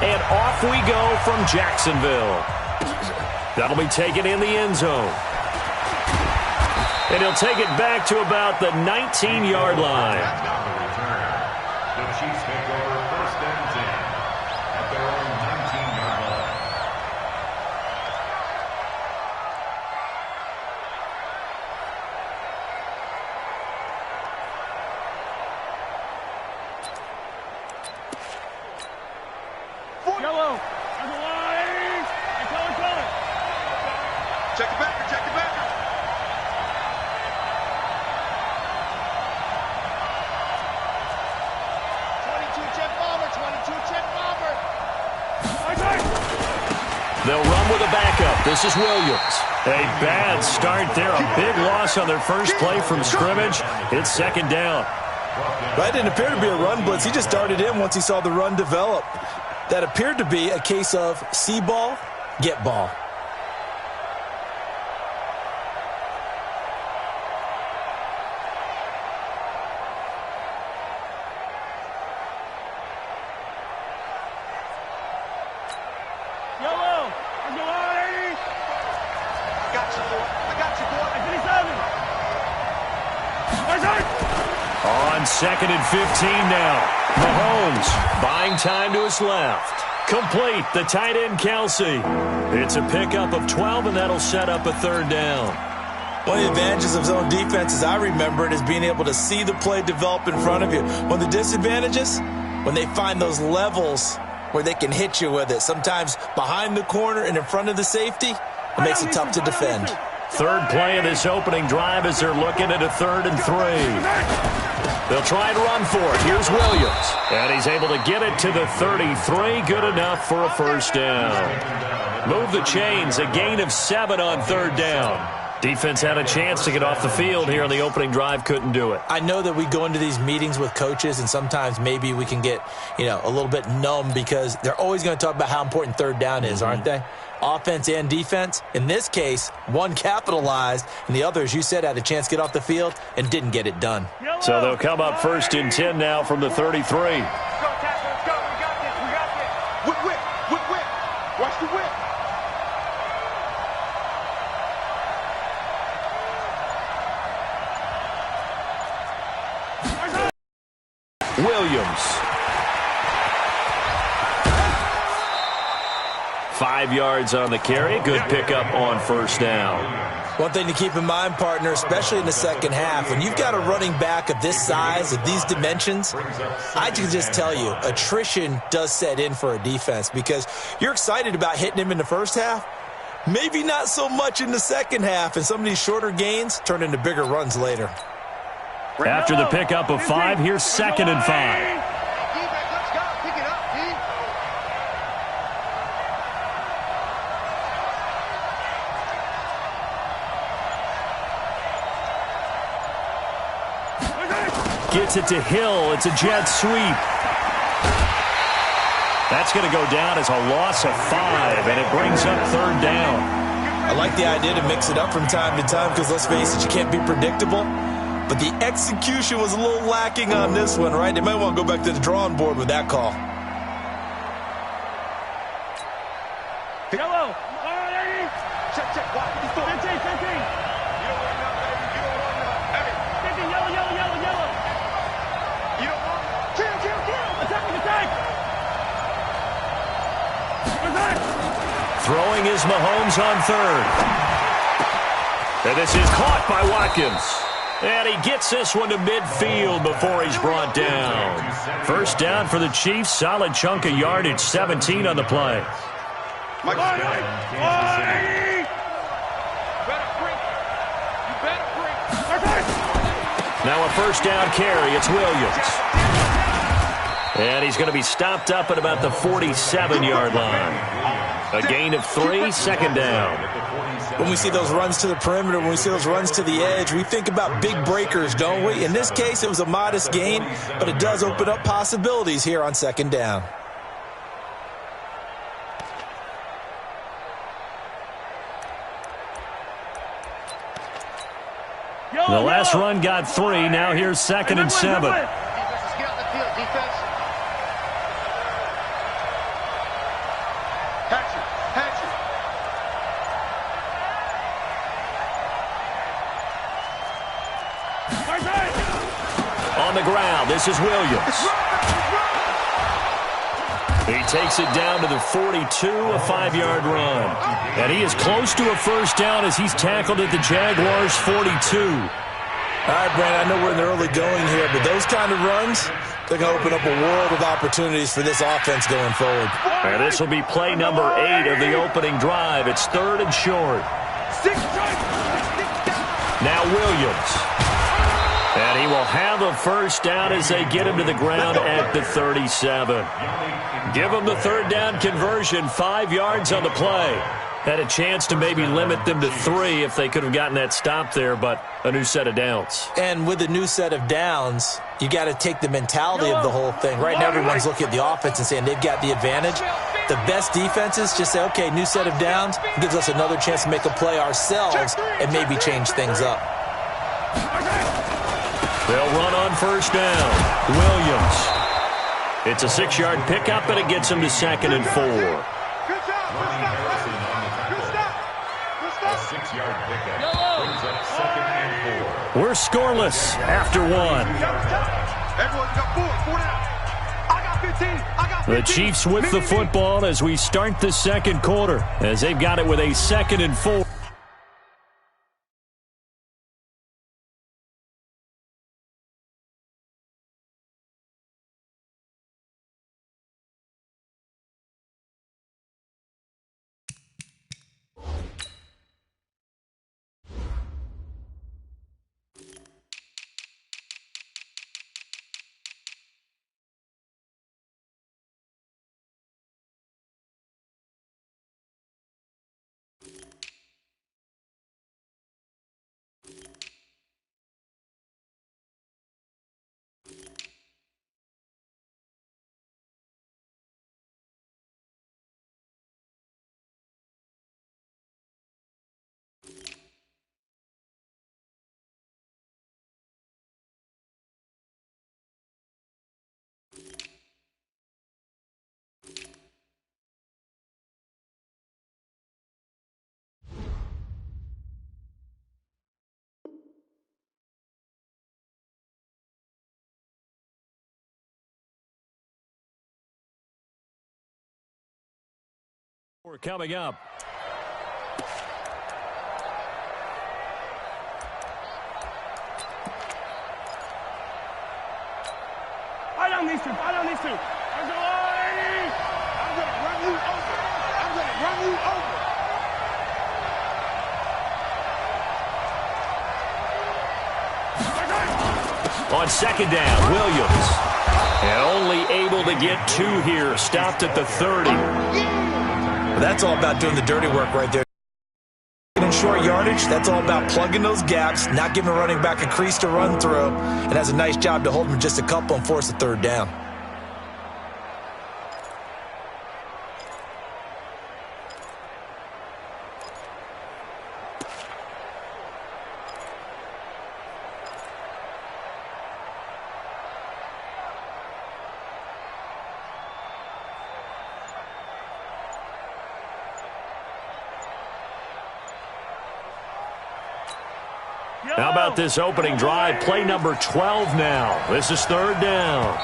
And off we go from Jacksonville. That'll be taken in the end zone. And he'll take it back to about the 19-yard line. The Chiefs take over 1st and 10 at their own 19-yard line. Yellow. On the line. I call it. Check the backer. Check the backer. They'll run with a backup. This is Williams. A bad start there. A big loss on their first play from scrimmage. It's 2nd down. That didn't appear to be a run blitz. He just darted in once he saw the run develop. That appeared to be a case of see ball, get ball. Yellow. On the line. I got you, boy. On 2nd and 15 now. Mahomes buying time to his left. Complete, the tight end Tljsr2live. It's a pickup of 12, and that'll set up a 3rd down. One of the advantages of zone defense, as I remember it, is being able to see the play develop in front of you. One of the disadvantages, when they find those levels where they can hit you with it, sometimes behind the corner and in front of the safety, it makes it tough to defend. 3rd play of this opening drive as they're looking at a 3rd and 3. They'll try and run for it. Here's Williams. And he's able to get it to the 33. Good enough for a 1st down. Move the chains. A gain of 7 on 3rd down. Defense had a chance to get off the field here on the opening drive. Couldn't do it. I know that we go into these meetings with coaches, and sometimes maybe we can get, a little bit numb because they're always going to talk about how important 3rd down is, aren't they? Offense and defense. In this case, one capitalized, and the other, as you said, had a chance to get off the field and didn't get it done. So they'll come up 1st and 10 now from the 33. Let's go, Tackle. Let's go. We got this. Whip. Watch the whip. Williams. 5 yards on the carry. Good pickup on 1st down. One thing to keep in mind, partner, especially in the second half, when you've got a running back of this size, of these dimensions, I can just tell you, attrition does set in for a defense because you're excited about hitting him in the first half, maybe not so much in the second half, and some of these shorter gains turn into bigger runs later. After the pickup of 5, here's 2nd and 5. Gets it to Hill. It's a jet sweep. That's going to go down as a loss of 5, and it brings up 3rd down. I like the idea to mix it up from time to time because, let's face it, you can't be predictable. But the execution was a little lacking on this one, right? They might want to go back to the drawing board with that call. Yellow. Check. Watch the foot. 15. You don't want none, baby. You don't want none. Hey. 15. Yellow. You don't want none. Kill. Attack. Throwing is Mahomes on 3rd. And this is caught by Watkins. And he gets this one to midfield before he's brought down. 1st down for the Chiefs. Solid chunk of yardage. 17 on the play. Now a 1st down carry. It's Williams. And he's going to be stopped up at about the 47-yard line. A gain of 3, 2nd down. When we see those runs to the perimeter, when we see those runs to the edge, we think about big breakers, don't we? In this case, it was a modest gain, but it does open up possibilities here on 2nd down. The last run got 3. Now here's 2nd and 7. Defense, get out the field, defense. ground. This is Williams. He takes it down to the 42, a 5-yard run. And he is close to a first down as he's tackled at the Jaguars' 42. All right, Brandon, I know we're in the early going here, but those kind of runs, they're going to open up a world of opportunities for this offense going forward. And this will be play number 8 of the opening drive. It's 3rd and short. Now Williams. And he will have a first down as they get him to the ground at the 37. Give him the 3rd down conversion, 5 yards on the play. Had a chance to maybe limit them to 3 if they could have gotten that stop there, but a new set of downs. And with a new set of downs, you got to take the mentality of the whole thing. Right now, everyone's looking at the offense and saying they've got the advantage. The best defenses just say, okay, new set of downs, gives us another chance to make a play ourselves and maybe change things up. They'll run on first down. Williams. It's a 6-yard pickup, and it gets him to 2nd and 4. Good stop. A 6-yard pickup brings up 2nd and 4. We're scoreless after 1. Everyone got 4 down. I got 15. I got 15. The Chiefs with the football as we start the second quarter, as they've got it with a 2nd and 4. We're coming up. I don't need to. I'm going to run you over. On 2nd down, Williams. And only able to get 2 here. Stopped at the 30. That's all about doing the dirty work right there. In short yardage, that's all about plugging those gaps, not giving a running back a crease to run through, and has a nice job to hold him just a couple and force a 3rd down. How about this opening drive? Play number 12 now. This is 3rd down.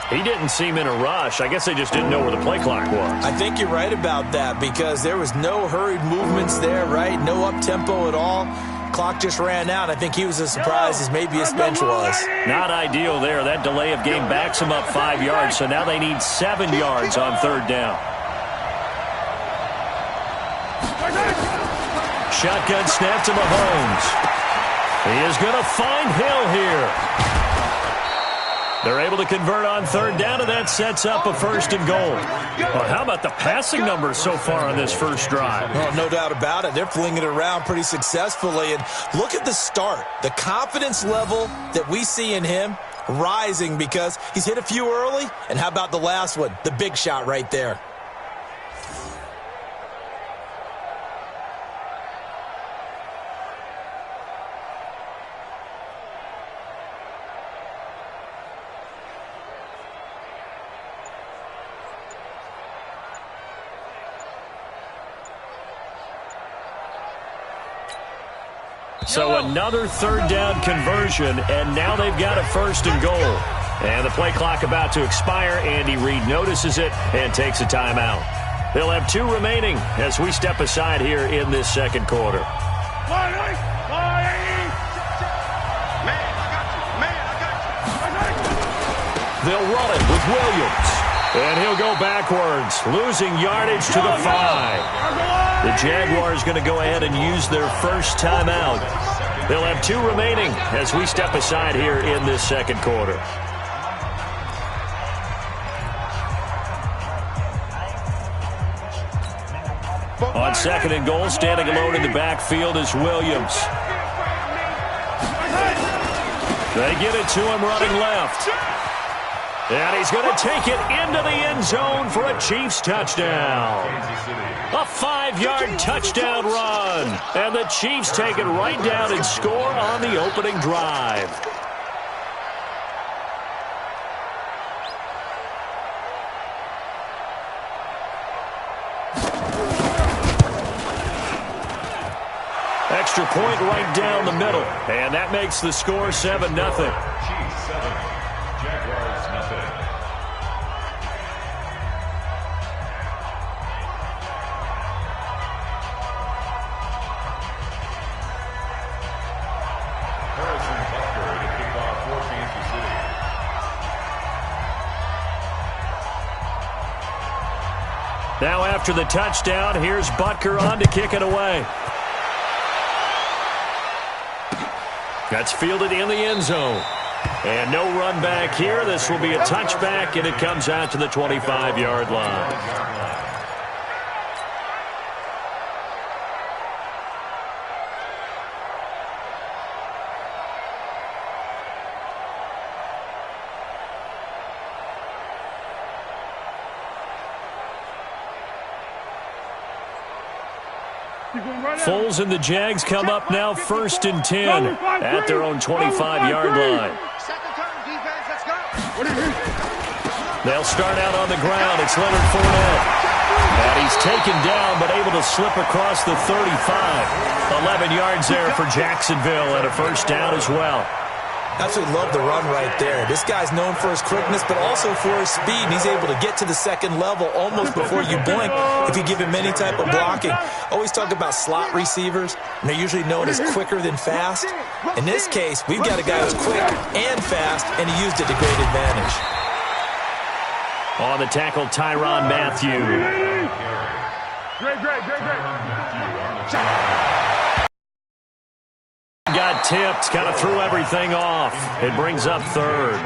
He didn't seem in a rush. I guess they just didn't know where the play clock was. I think you're right about that because there was no hurried movements there, right? No up-tempo at all. Clock just ran out. I think he was as surprised as maybe his bench was. Not ideal there. That delay of game backs him up 5 yards, so now they need 7 yards on 3rd down. Shotgun snap to Mahomes. He is going to find Hill here. They're able to convert on 3rd down, and that sets up a 1st and goal. Well, how about the passing numbers so far on this first drive? Well, no doubt about it. They're flinging it around pretty successfully. And look at the start. The confidence level that we see in him rising because he's hit a few early. And how about the last one? The big shot right there. So another third down conversion, and now they've got a 1st and goal. And the play clock about to expire. Andy Reid notices it and takes a timeout. They'll have 2 remaining as we step aside here in this second quarter. They'll run it with Williams. And he'll go backwards, losing yardage to the 5. The Jaguars going to go ahead and use their first timeout. They'll have 2 remaining as we step aside here in this second quarter. On 2nd and goal, standing alone in the backfield is Williams. They get it to him running left. And he's going to take it into the end zone for a Chiefs touchdown. A 5-yard touchdown run. And the Chiefs take it right down and score on the opening drive. Extra point right down the middle. And that makes the score 7-0. Chiefs 7, Jaguars nothing. Harrison Butker to kick off for Kansas City. Now after the touchdown, here's Butker on to kick it away. That's fielded in the end zone. And no run back here. This will be a touchback, and it comes out to the 25-yard line. Foles and the Jags come up now 1st and 10 at their own 25-yard line. They'll start out on the ground. It's Leonard Fournette. And he's taken down but able to slip across the 35. 11 yards there for Jacksonville and a 1st down as well. Absolutely love the run right there. This guy's known for his quickness, but also for his speed. And he's able to get to the second level almost before you blink if you give him any type of blocking. Always talk about slot receivers, and they're usually known as quicker than fast. In this case, we've got a guy who's quick and fast, and he used it to great advantage. On the tackle, Tyrann Mathieu. Got tipped, kind of threw everything off. It brings up 3rd.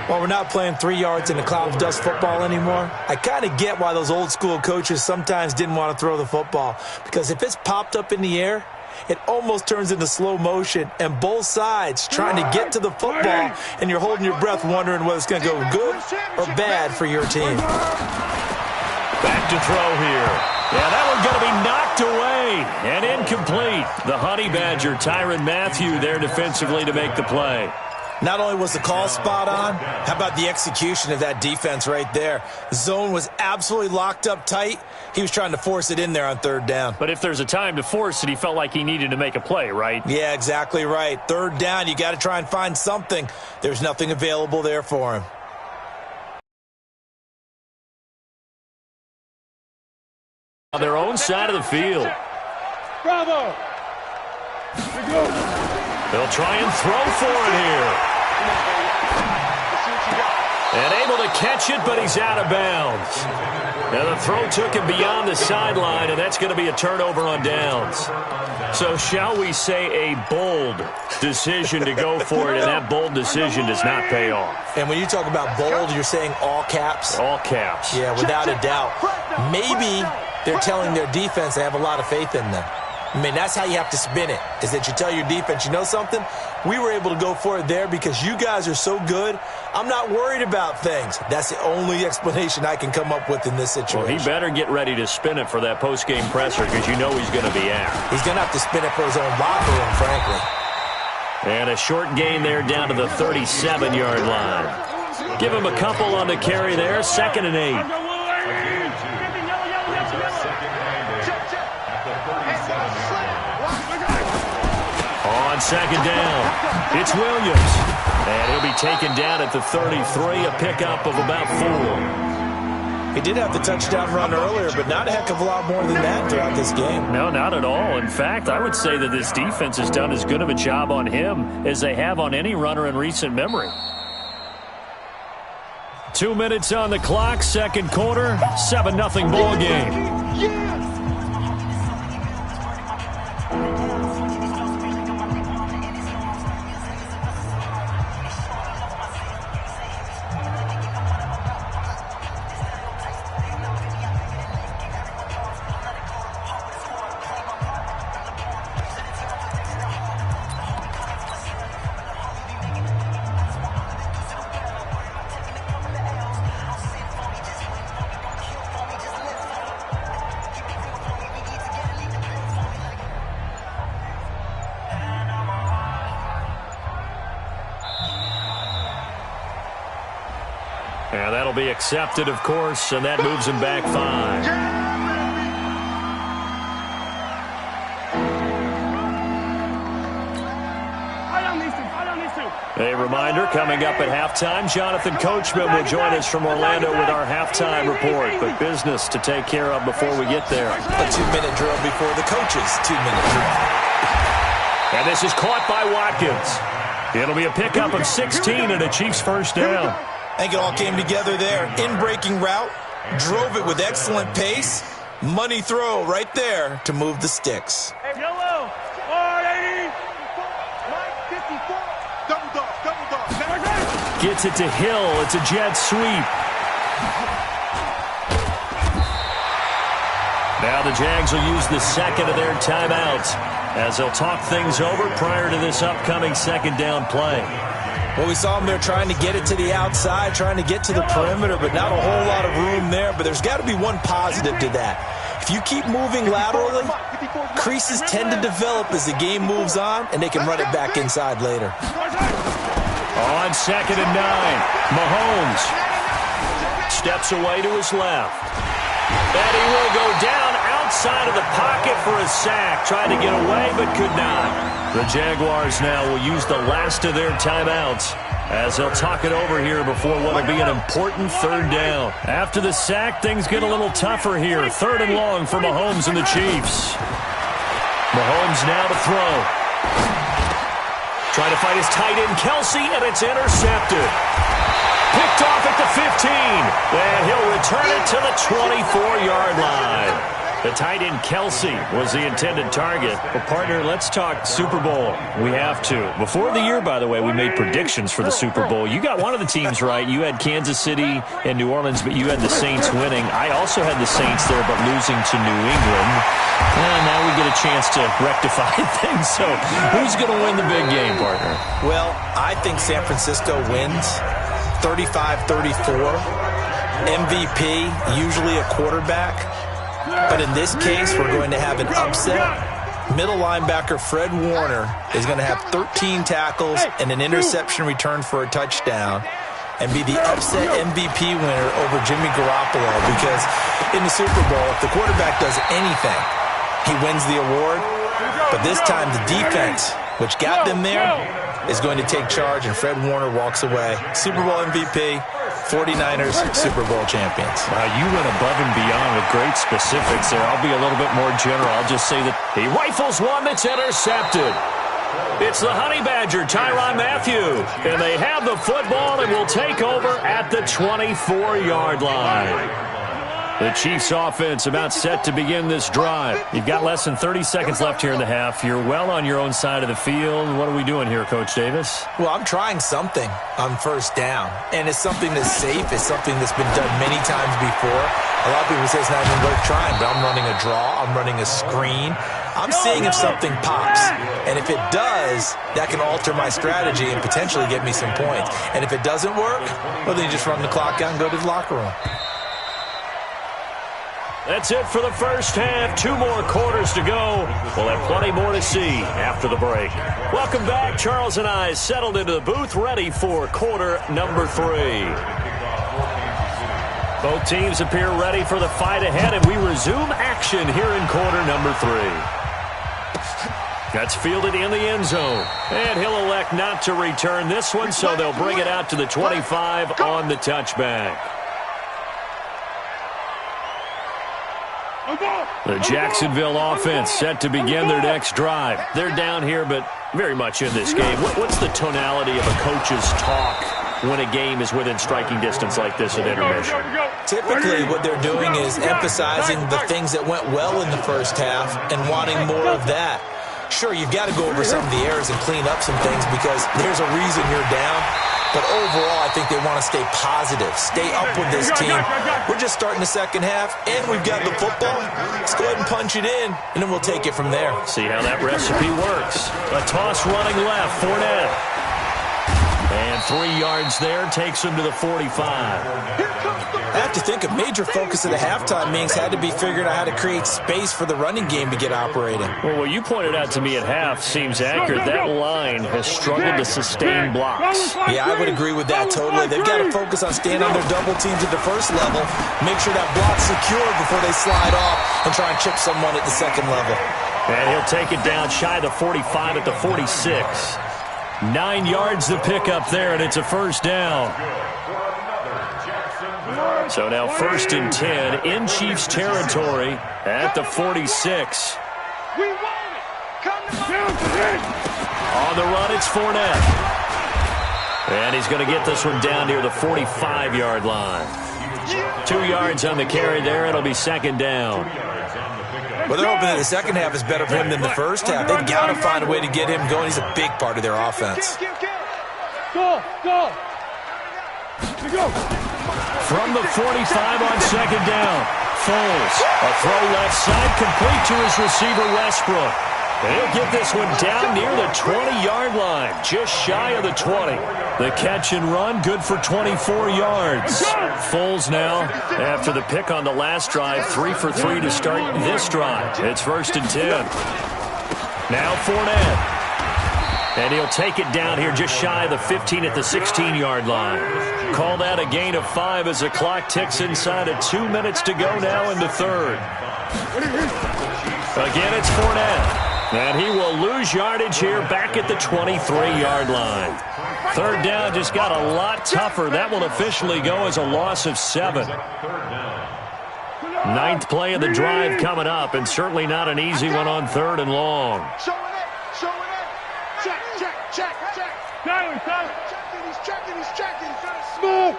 Well, we're not playing 3 yards in a cloud of dust football anymore. I kind of get why those old school coaches sometimes didn't want to throw the football. Because if it's popped up in the air, it almost turns into slow motion. And both sides trying to get to the football, and you're holding your breath wondering whether it's going to go good or bad for your team. Back to throw here. Yeah, that one's going to be knocked away and incomplete. The Honey Badger, Tyrann Mathieu, there defensively to make the play. Not only was the call spot on, how about the execution of that defense right there? The zone was absolutely locked up tight. He was trying to force it in there on 3rd down. But if there's a time to force it, he felt like he needed to make a play, right? Yeah, exactly right. 3rd down, you got to try and find something. There's nothing available there for him. On their own side of the field. Bravo! They'll try and throw for it here. And able to catch it, but he's out of bounds. Now the throw took him beyond the sideline, and that's going to be a turnover on downs. So shall we say a bold decision to go for it, and that bold decision does not pay off. And when you talk about bold, you're saying all caps? All caps. Yeah, without a doubt. Maybe they're telling their defense they have a lot of faith in them. I mean, that's how you have to spin it, is that you tell your defense, you know something? We were able to go for it there because you guys are so good. I'm not worried about things. That's the only explanation I can come up with in this situation. Well, he better get ready to spin it for that post-game presser because you know he's going to be out. He's going to have to spin it for his own locker room, frankly. And a short gain there down to the 37-yard line. Give him a couple on the carry there, 2nd and 8. second down. It's Williams. And he'll be taken down at the 33, a pickup of about 4. He did have the touchdown run earlier, but not a heck of a lot more than that throughout this game. No, not at all. In fact, I would say that this defense has done as good of a job on him as they have on any runner in recent memory. 2 minutes on the clock, second quarter, 7-0 ball game. And that'll be accepted, of course, and that moves him back 5. A reminder, coming up at halftime, Jonathan Coachman will join us from Orlando with our halftime report. But business to take care of before we get there. A 2-minute drill before the coach's 2-minute drill. And this is caught by Watkins. It'll be a pickup of 16 and a Chiefs first down. I think it all came together there. In-breaking route, drove it with excellent pace. Money throw right there to move the sticks. Yellow, 480. Gets it to Hill. It's a jet sweep. Now the Jags will use the second of their timeouts as they'll talk things over prior to this upcoming second down play. Well, we saw them there trying to get it to the outside, trying to get to the perimeter, but not a whole lot of room there. But there's got to be one positive to that. If you keep moving laterally, creases tend to develop as the game moves on, and they can run it back inside later. On second and 9, Mahomes steps away to his left. And he will go down outside of the pocket for a sack. Tried to get away, but could not. The Jaguars now will use the last of their timeouts as they'll talk it over here before what will be an important third down. After the sack, things get a little tougher here. Third and long for Mahomes and the Chiefs. Mahomes now to throw. Trying to find his tight end, Kelsey, and it's intercepted. Picked off at the 15, and he'll return it to the 24-yard line. The tight end, Kelsey, was the intended target. Well, partner, let's talk Super Bowl. We have to. Before the year, by the way, we made predictions for the Super Bowl. You got one of the teams right. You had Kansas City and New Orleans, but you had the Saints winning. I also had the Saints there, but losing to New England. And now we get a chance to rectify things. So who's going to win the big game, partner? Well, I think San Francisco wins 35-34. MVP, usually a quarterback. But in this case, we're going to have an upset. Middle linebacker Fred Warner is going to have 13 tackles and an interception return for a touchdown and be the upset MVP winner over Jimmy Garoppolo, because in the Super Bowl, if the quarterback does anything, he wins the award. But this time, the defense, which got them there, is going to take charge, and Fred Warner walks away. Super Bowl MVP, 49ers Super Bowl champions. Wow, you went above and beyond with great specifics there. I'll be a little bit more general. I'll just say that he rifles one that's intercepted. It's the Honey Badger, Tyrann Mathieu. And they have the football and will take over at the 24-yard line. The Chiefs offense about set to begin this drive. You've got less than 30 seconds left here in the half. You're well on your own side of the field. What are we doing here, Coach Davis? Well, I'm trying something on first down, and it's something that's safe. It's something that's been done many times before. A lot of people say it's not even worth trying, but I'm running a draw. I'm running a screen. I'm seeing if something pops, and if it does, that can alter my strategy and potentially get me some points. And if it doesn't work, well, then you just run the clock out and go to the locker room. That's it for the first half. 2 more quarters to go. We'll have plenty more to see after the break. Welcome back. Charles and I settled into the booth, ready for quarter number 3. Both teams appear ready for the fight ahead, and we resume action here in quarter number 3. That's fielded in the end zone. And he'll elect not to return this one, so they'll bring it out to the 25 on the touchback. The Jacksonville offense set to begin their next drive. They're down here, but very much in this game. What's the tonality of a coach's talk when a game is within striking distance like this at intermission? Typically, what they're doing is emphasizing the things that went well in the first half and wanting more of that. Sure, you've got to go over some of the errors and clean up some things because there's a reason you're down. But overall, I think they want to stay positive, stay up with this team. We're just starting the second half, and we've got the football. Let's go ahead and punch it in, and then we'll take it from there. See how that recipe works. A toss running left, Fournette. And 3 yards there takes him to the 45. I have to think a major focus of the halftime meetings had to be figuring out how to create space for the running game to get operating. Well, what you pointed out to me at half seems accurate. That line has struggled to sustain blocks. Yeah, I would agree with that totally. They've got to focus on staying on their double teams at the first level, make sure that block's secure before they slide off and try and chip someone at the second level. And he'll take it down shy of the 45 at the 46. 9 yards to pick up there, and it's a first down. So now 1st and 10 in Chiefs territory at the 46. On the run, it's Fournette. And he's going to get this one down near the 45-yard line. 2 yards on the carry there. It'll be second down. Well, they're hoping that the second half is better for him than the first half. They've got to find a way to get him going. He's a big part of their offense. Go! From the 45 on second down, Foles. A throw left side complete to his receiver, Westbrook. He'll get this one down near the 20-yard line, just shy of the 20. The catch and run, good for 24 yards. Foles now, after the pick on the last drive, 3 for 3 to start this drive. It's 1st and 10. Now Fournette. And he'll take it down here just shy of the 15 at the 16-yard line. Call that a gain of 5 as the clock ticks inside of 2 minutes to go now in the third. Again, it's Fournette. And he will lose yardage here back at the 23-yard line. Third down just got a lot tougher. That will officially go as a loss of 7. 9th play of the drive coming up, and certainly not an easy one on 3rd and long. Check. Tyler. He's checking. Smooth.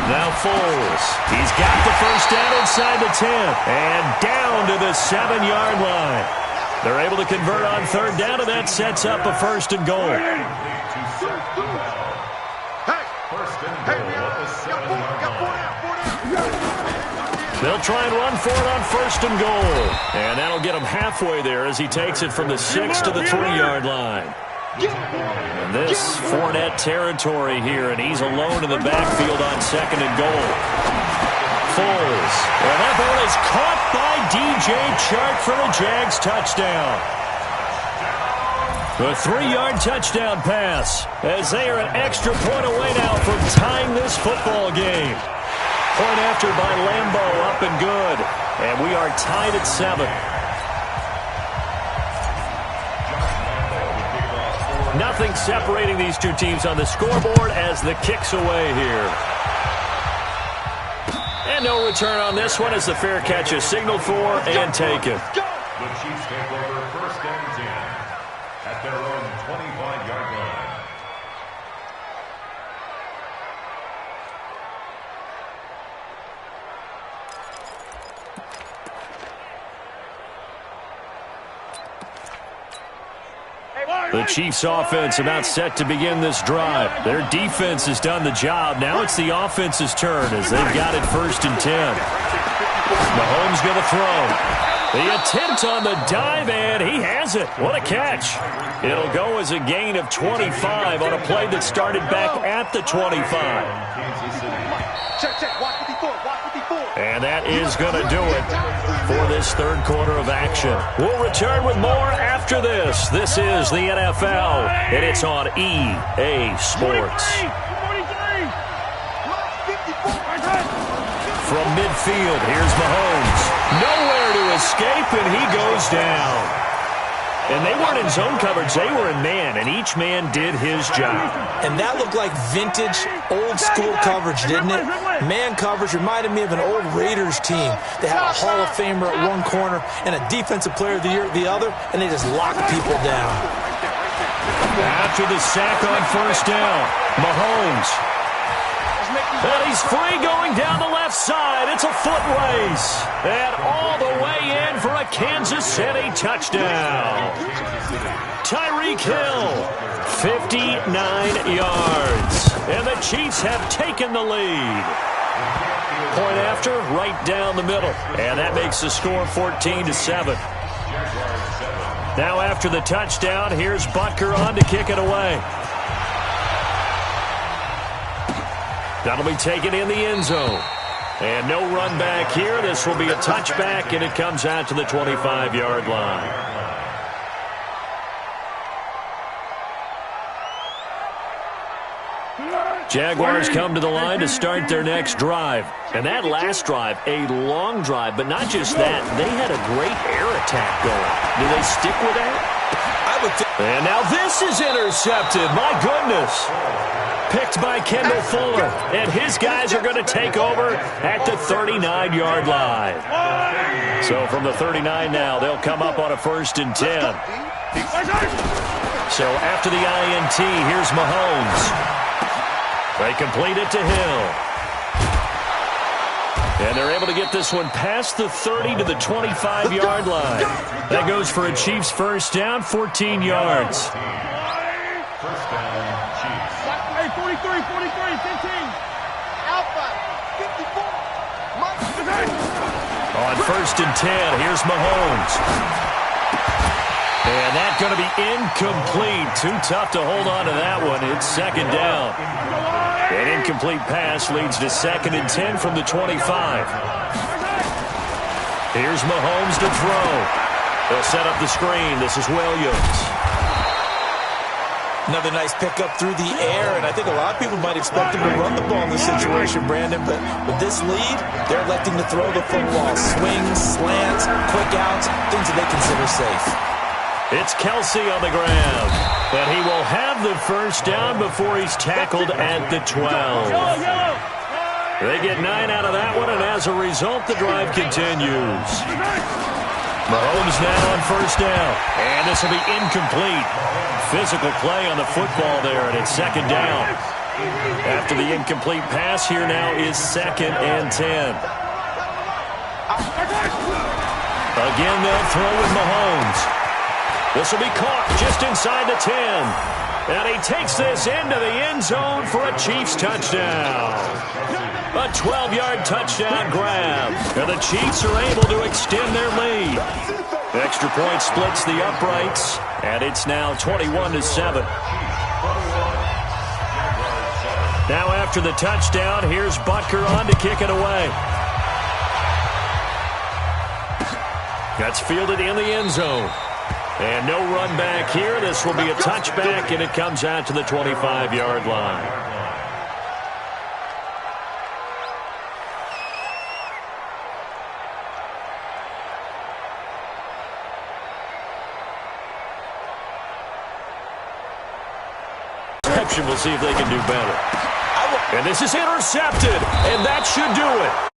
Now Foles. He's got the first down inside the 10. And down to the 7-yard line. They're able to convert on 3rd down, and that sets up a 1st and goal. They'll try and run for it on 1st and goal. And that'll get him halfway there as he takes it from the 6 to the 3-yard line. And this Fournette territory here, and he's alone in the backfield on 2nd and goal. Foles. And that ball is caught by DJ Chark for the Jags touchdown. The 3-yard touchdown pass as they are an extra point away now from tying this football game. Point after by Lambeau, up and good. And we are tied at 7. Nothing separating these two teams on the scoreboard as the kick's away here. And no return on this one as the fair catch is signaled for and taken. The Chiefs take over 1st and 10 at their own 25-yard line. The Chiefs offense about set to begin this drive. Their defense has done the job. Now it's the offense's turn as they've got it 1st and 10. Mahomes going to throw. The attempt on the dive, and he has it. What a catch. It'll go as a gain of 25 on a play that started back at the 25. And that is going to do it for this 3rd quarter of action. We'll return with more after this. This is the NFL, and it's on EA Sports. From midfield, here's Mahomes. Nowhere to escape, and he goes down. And they weren't in zone coverage. They were in man, and each man did his job. And that looked like vintage, old-school coverage, didn't it? Man coverage reminded me of an old Raiders team. They had a Hall of Famer at one corner and a Defensive Player of the Year at the other, and they just locked people down. After the sack on first down, Mahomes. And he's free going down the left side. It's a foot race. And all the way in for a Kansas City touchdown. Tyreek Hill, 59 yards. And the Chiefs have taken the lead. Point after, right down the middle. And that makes the score 14-7. Now after the touchdown, here's Butker on to kick it away. That'll be taken in the end zone. And no run back here. This will be a touchback, and it comes out to the 25-yard line. Jaguars come to the line to start their next drive. And that last drive, a long drive, but not just that. They had a great air attack going. Do they stick with that? And now this is intercepted. My goodness. Picked by Kendall Fuller, and his guys are going to take over at the 39-yard line. So from the 39 now, they'll come up on a 1st and 10. So after the INT, here's Mahomes. They complete it to Hill. And they're able to get this one past the 30 to the 25-yard line. That goes for a Chiefs first down, 14 yards. First down, Chiefs. 43, 15. Alpha, 54. On 1st and 10, here's Mahomes. And that's going to be incomplete. Too tough to hold on to that one. It's 2nd down. An incomplete pass leads to 2nd and 10 from the 25. Here's Mahomes to throw. They'll set up the screen. This is Williams. Another nice pickup through the air, and I think a lot of people might expect him to run the ball in this situation, Brandon, but with this lead, they're electing to throw the football. Swings, slants, quick outs, things that they consider safe. It's Kelsey on the ground, but he will have the first down before he's tackled at the 12. They get 9 out of that one, and as a result, the drive continues. Mahomes now on first down, and this will be incomplete. Physical play on the football there, and it's 2nd down. After the incomplete pass, here now is 2nd and 10. Again, they'll throw with Mahomes. This will be caught just inside the 10. And he takes this into the end zone for a Chiefs touchdown. A 12-yard touchdown grab. And the Chiefs are able to extend their lead. Extra point splits the uprights, and it's now 21-7. Now after the touchdown, here's Butker on to kick it away. That's fielded in the end zone. And no run back here. This will be a touchback, and it comes out to the 25-yard line. We'll see if they can do better. And this is intercepted, and that should do it.